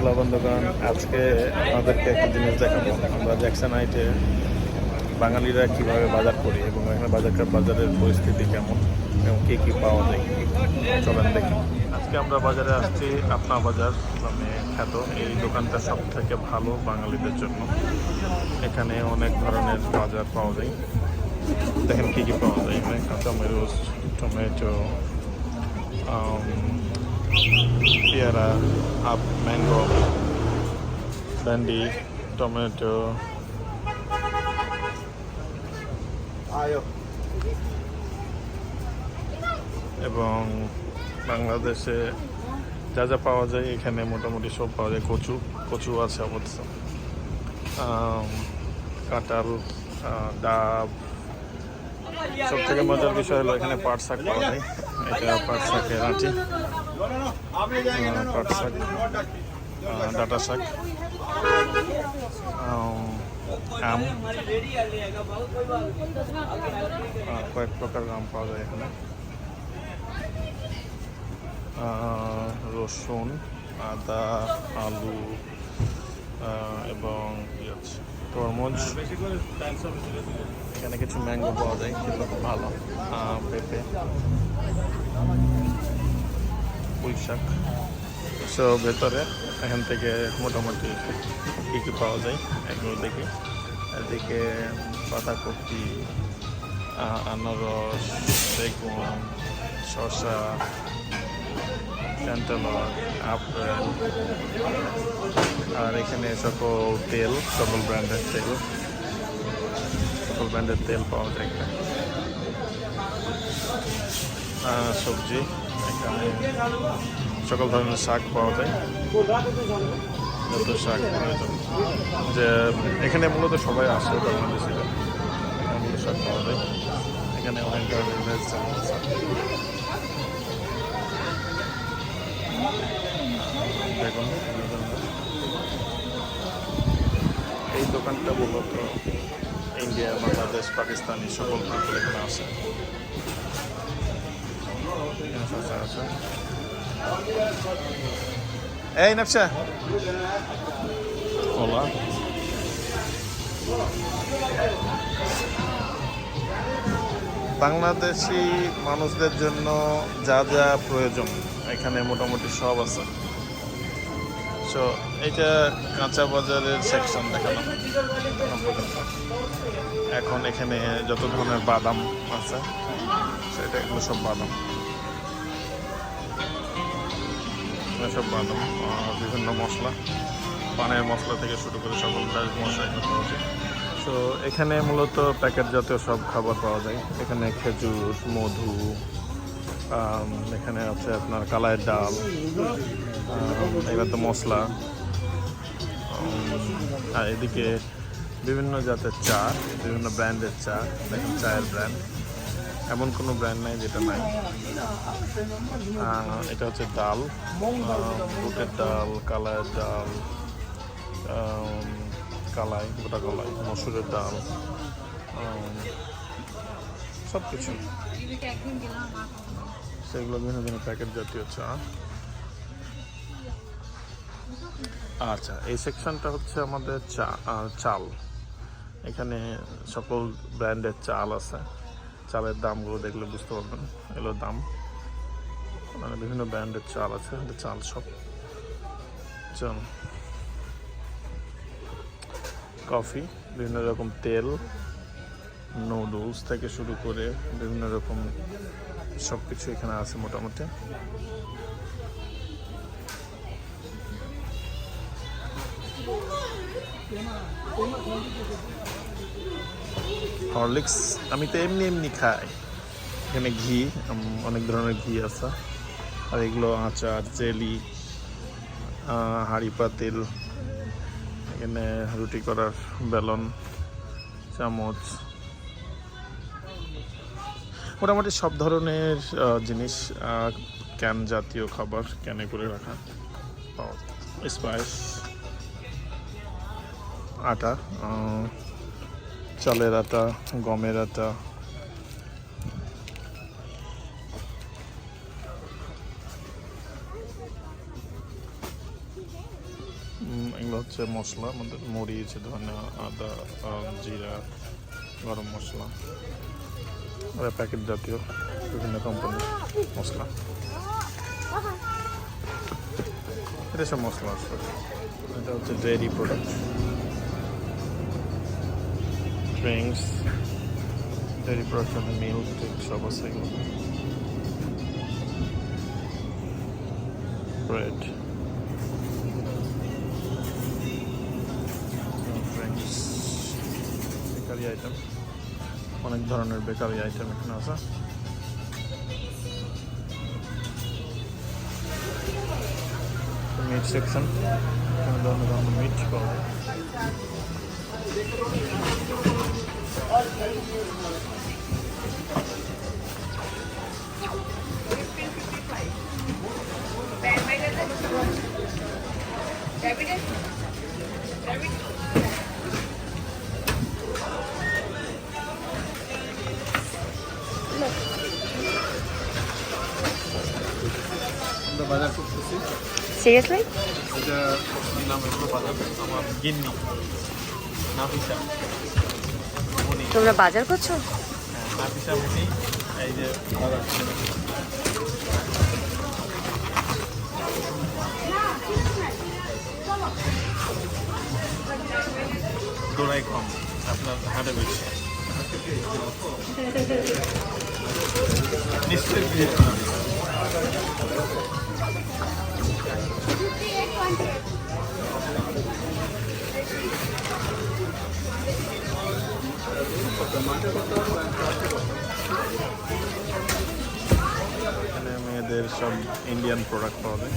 Hello বন্ধুগণ, আজকে আপনাদেরকে একটা জিনিস দেখাবো। আমরা জ্যাকসনাইটে বাঙালিরা কিভাবে বাজার করি এবং এখানে বাজারের পরিস্থিতি কেমন এবং কী কী পাওয়া যায় চলেন দেখি। আজকে আমরা বাজারে আসছি, আপনা বাজার নামে খ্যাত। এই দোকানটা সব থেকে ভালো বাঙালিদের জন্য। এখানে অনেক ধরনের বাজার পাওয়া যায়। দেখেন কী কী পাওয়া যায় এখানে: কাঁচামরিচ, টমেটো, পেয়ারা, ম্যাঙ্গো, ভেন্ডি, টমেটো এবং বাংলাদেশে যা যা পাওয়া যায় এখানে মোটামুটি সব পাওয়া যায়। কচু আছে অবশ্য, কাঁঠাল, ডাব। সব থেকে মজার বিষয় হলো এখানে পাট শাক পাওয়া যায়। এটা পাট শাকের আঁটি, পাট শাক, ডাঁটা শাক, আম, কয়েক প্রকার আম পাওয়া যায় এখানে। রসুন, আদা, আলু এবং তরমুজ। এখানে কিছু ম্যাঙ্গো পাওয়া যায়, সেগুলো খুব ভালো। পেঁপে, পুঁই শাক। সো ভেতরে এখান থেকে মোটামুটি কী কী পাওয়া যায় এগুলো দেখি। এদিকে বাঁধাকপি, আনারস, বেগুন, শসা, ক্যান্টালপ, আপেল। আর এখানে সকল তেল, সকল ব্র্যান্ডের তেল পাওয়া যায় এখানে। সবজি, এখানে সকল ধরনের শাক পাওয়া যায়, যত শাক প্রয়োজন। যে এখানে মূলত সবাই আসে বাংলাদেশিরা, এখানে মূলত শাক পাওয়া যায়। এখানে অনেক ধরনের ভেজিটেবল আছে। দেখুন, এই দোকানটা মূলত ইন্ডিয়া, বাংলাদেশ, পাকিস্তানি সকল people এখানে আসে। এই নকশা ওলা বাংলাদেশি মানুষদের জন্য যা যা প্রয়োজন এখানে মোটামুটি সব আছে। সো এটা কাঁচা বাজারের সেকশন দেখালাম। এখন এখানে যত ধরনের বাদাম আছে সেটা এগুলো সব বাদাম, বিভিন্ন মশলা, পানের মশলা থেকে শুরু করে সকল মশলা এখানে পাওয়া যায়। সো এখানে মূলত প্যাকেট জাতীয় সব খাবার পাওয়া যায়। এখানে খেজুর, মধু, এখানে আছে আপনার কালাইয়ের ডাল, এবার তো মশলা। আর এদিকে বিভিন্ন জাতের চা, বিভিন্ন ব্র্যান্ডের চা। দেখেন চায়ের ব্র্যান্ড, এমন কোনো ব্র্যান্ড নাই যেটা নাই। এটা হচ্ছে ডাল, বুটের ডাল, কালাইয়ের ডাল, গোটা কলাই, মসুরের ডাল, সব কিছু। সেগুলো বিভিন্ন ধরনের প্যাকেট জাতীয় চা। আচ্ছা, এই সেকশনটা হচ্ছে আমাদের চাল। এখানে সকল ব্র্যান্ডের চাল আছে। চালের দামগুলো দেখলে বুঝতে পারবেন, এগুলো দাম, মানে বিভিন্ন ব্র্যান্ডের চাল আছে। চাল সব চল, কফি, বিভিন্ন রকম তেল, নুডলস থেকে শুরু করে বিভিন্ন রকম সব কিছু এখানে আছে মোটামুটি। হরলিক্স আমি তো এমনি খাই। এখানে ঘি, অনেক ধরনের ঘি আছে। আর এগুলো আচার, জেলি, হাঁড়ি পাতিল, এখানে রুটি করার বেলন, চামচ, মোটামুটি সব ধরনের জিনিস, ক্যান জাতীয় খাবার ক্যানে করে রাখা পাওয়া যায়। স্পাইস, আটা, চালের আটা, গমের আটা, এগুলো হচ্ছে মশলা, আমাদের মরিচ, ধনিয়া, আদা, জিরা, গরম মশলা, প্যাকেট জাতীয় বিভিন্ন কোম্পানির মশলা। এটা সব মশলা আসলে। এটা হচ্ছে dairy product, drinks, dairy product, milk টিল্ক সব আছে এগুলো। ব্রেড, ড্রিঙ্কস, বেকারি আইটেম, অনেক ধরনের বেকারি আইটেম এখানে আছে। মিট সেকশন, এখানে ধরনের ধরনের মিট পাওয়া যায়। আমরা বাজার করতেছি। সিরিয়াসলি? এটা নাম হলো বাজার, আমার গিন্নি নাফিসা মনি। তোমরা বাজার করছো? নাফিসা মনি এই যে বাজার দৌড়াই কম, আপনার হাটে বেশি নিশ্চয়ই। এখানে মেয়েদের সব ইন্ডিয়ান প্রোডাক্ট পাওয়া যায়।